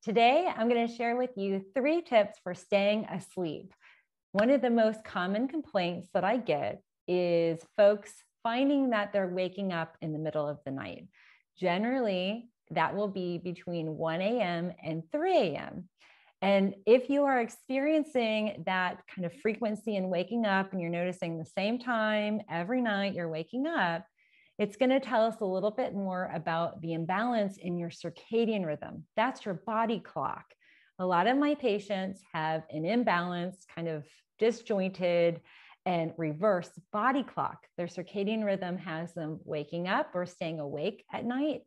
Today, I'm going to share with you 3 tips for staying asleep. One of the most common complaints that I get is folks finding that they're waking up in the middle of the night. Generally, that will be between 1 a.m. and 3 a.m. And if you are experiencing that kind of frequency in waking up and you're noticing the same time every night you're waking up, it's going to tell us a little bit more about the imbalance in your circadian rhythm. That's your body clock. A lot of my patients have an imbalance, kind of disjointed and reverse body clock. Their circadian rhythm has them waking up or staying awake at night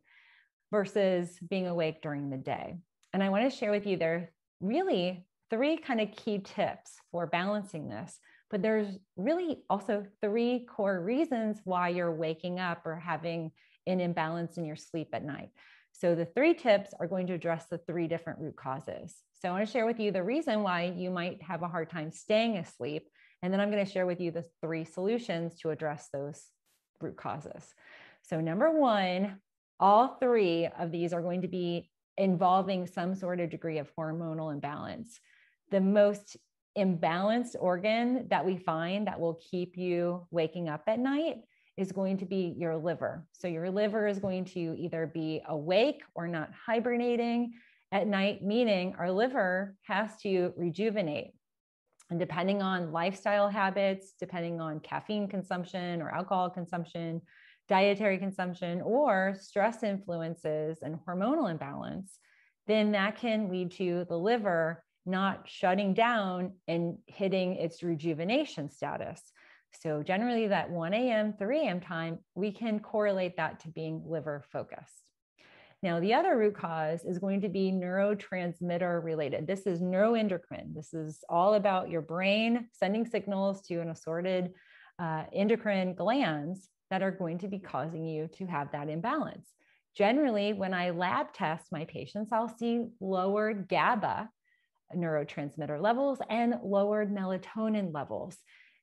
versus being awake during the day. And I want to share with you, there are really 3 kind of key tips for balancing this. But there's really also 3 core reasons why you're waking up or having an imbalance in your sleep at night. So the 3 tips are going to address the 3 different root causes. So I want to share with you the reason why you might have a hard time staying asleep. And then I'm going to share with you the 3 solutions to address those root causes. So number 1, all 3 of these are going to be involving some sort of degree of hormonal imbalance. The most imbalanced organ that we find that will keep you waking up at night is going to be your liver. So your liver is going to either be awake or not hibernating at night, meaning our liver has to rejuvenate. And depending on lifestyle habits, depending on caffeine consumption or alcohol consumption, dietary consumption, or stress influences and hormonal imbalance, then that can lead to the liver not shutting down and hitting its rejuvenation status. So generally that 1 a.m., 3 a.m. time, we can correlate that to being liver focused. Now, the other root cause is going to be neurotransmitter related. This is neuroendocrine. This is all about your brain sending signals to an assorted endocrine glands that are going to be causing you to have that imbalance. Generally, when I lab test my patients, I'll see lower GABA neurotransmitter levels and lowered melatonin levels.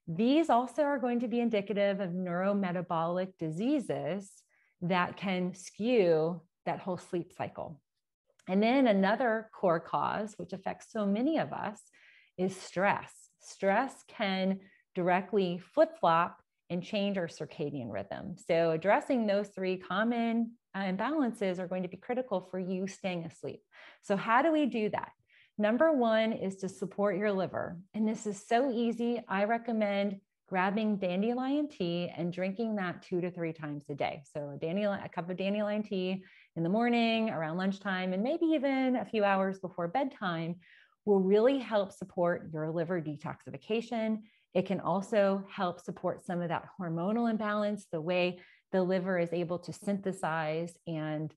These also are going to be indicative of neurometabolic diseases that can skew that whole sleep cycle. And then another core cause, which affects so many of us, is stress. Stress can directly flip-flop and change our circadian rhythm. So addressing those 3 common imbalances are going to be critical for you staying asleep. So how do we do that? Number 1 is to support your liver. And this is so easy. I recommend grabbing dandelion tea and drinking that 2 to 3 times a day. So a cup of dandelion tea in the morning, around lunchtime, and maybe even a few hours before bedtime will really help support your liver detoxification. It can also help support some of that hormonal imbalance. The way the liver is able to synthesize and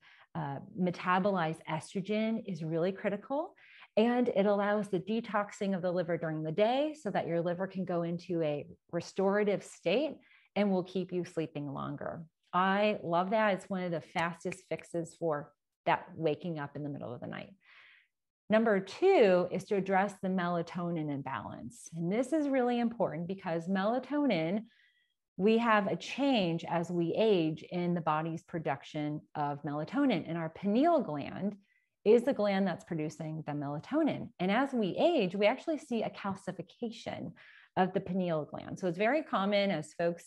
metabolize estrogen is really critical. And it allows the detoxing of the liver during the day so that your liver can go into a restorative state and will keep you sleeping longer. I love that. It's one of the fastest fixes for that waking up in the middle of the night. Number 2 is to address the melatonin imbalance. And this is really important because melatonin, we have a change as we age in the body's production of melatonin. And our pineal gland is the gland that's producing the melatonin. And as we age, we actually see a calcification of the pineal gland. So it's very common as folks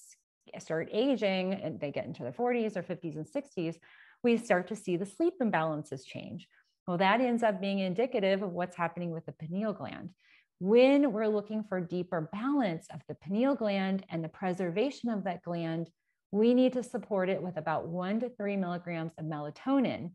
start aging and they get into their 40s or 50s and 60s, we start to see the sleep imbalances change. Well, that ends up being indicative of what's happening with the pineal gland. When we're looking for deeper balance of the pineal gland and the preservation of that gland, we need to support it with about 1 to 3 milligrams of melatonin.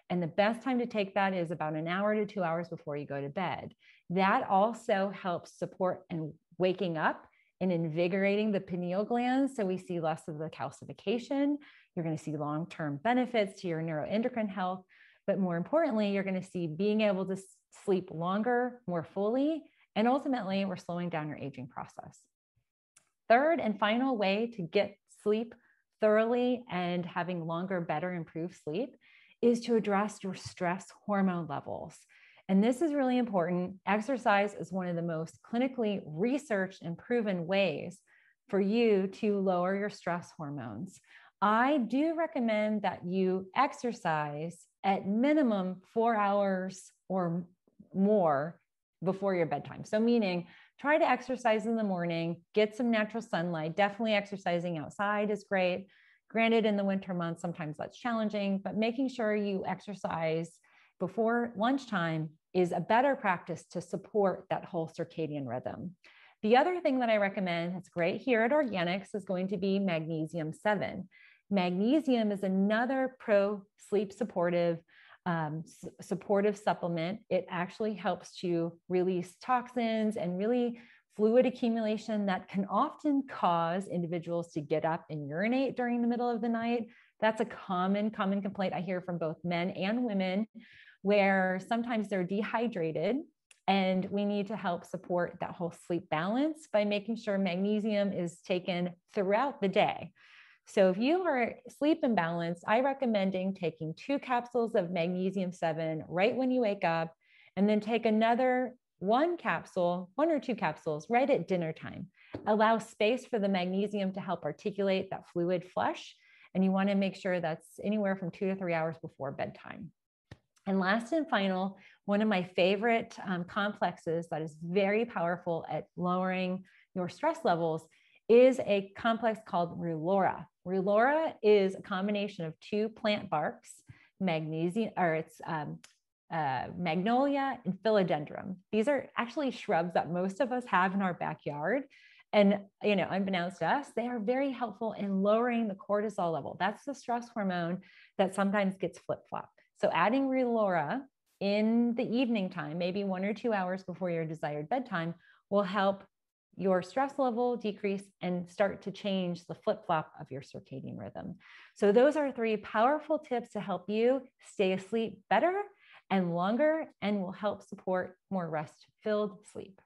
And the best time to take that is about an hour to 2 hours before you go to bed. That also helps support and waking up and invigorating the pineal gland. So we see less of the calcification. You're going to see long-term benefits to your neuroendocrine health. But more importantly, you're going to see being able to sleep longer, more fully, and ultimately we're slowing down your aging process. Third and final way to get sleep thoroughly and having longer, better, improved sleep is to address your stress hormone levels. And this is really important. Exercise is one of the most clinically researched and proven ways for you to lower your stress hormones. I do recommend that you exercise at minimum 4 hours or more before your bedtime. So meaning try to exercise in the morning, get some natural sunlight. Definitely exercising outside is great. Granted, in the winter months, sometimes that's challenging, but making sure you exercise before lunchtime is a better practice to support that whole circadian rhythm. The other thing that I recommend, that's great here at Organixx, is going to be magnesium 7. Magnesium is another pro-sleep supportive supplement. It actually helps to release toxins and really fluid accumulation that can often cause individuals to get up and urinate during the middle of the night. That's a common complaint I hear from both men and women, where sometimes they're dehydrated, and we need to help support that whole sleep balance by making sure magnesium is taken throughout the day. So if you are sleep imbalanced, I recommend taking 2 capsules of magnesium 7 right when you wake up, and then take another 1 or 2 capsules right at dinner time. Allow space for the magnesium to help articulate that fluid flush. And you want to make sure that's anywhere from 2 to 3 hours before bedtime. And last and final, one of my favorite complexes that is very powerful at lowering your stress levels is a complex called Rulora. Rulora is a combination of 2 plant barks, magnolia and philodendron. These are actually shrubs that most of us have in our backyard. And, unbeknownst to us, they are very helpful in lowering the cortisol level. That's the stress hormone that sometimes gets flip-flopped. So adding Rulora in the evening time, maybe 1 or 2 hours before your desired bedtime, will help your stress level decrease and start to change the flip-flop of your circadian rhythm. So those are 3 powerful tips to help you stay asleep better and longer, and will help support more rest-filled sleep.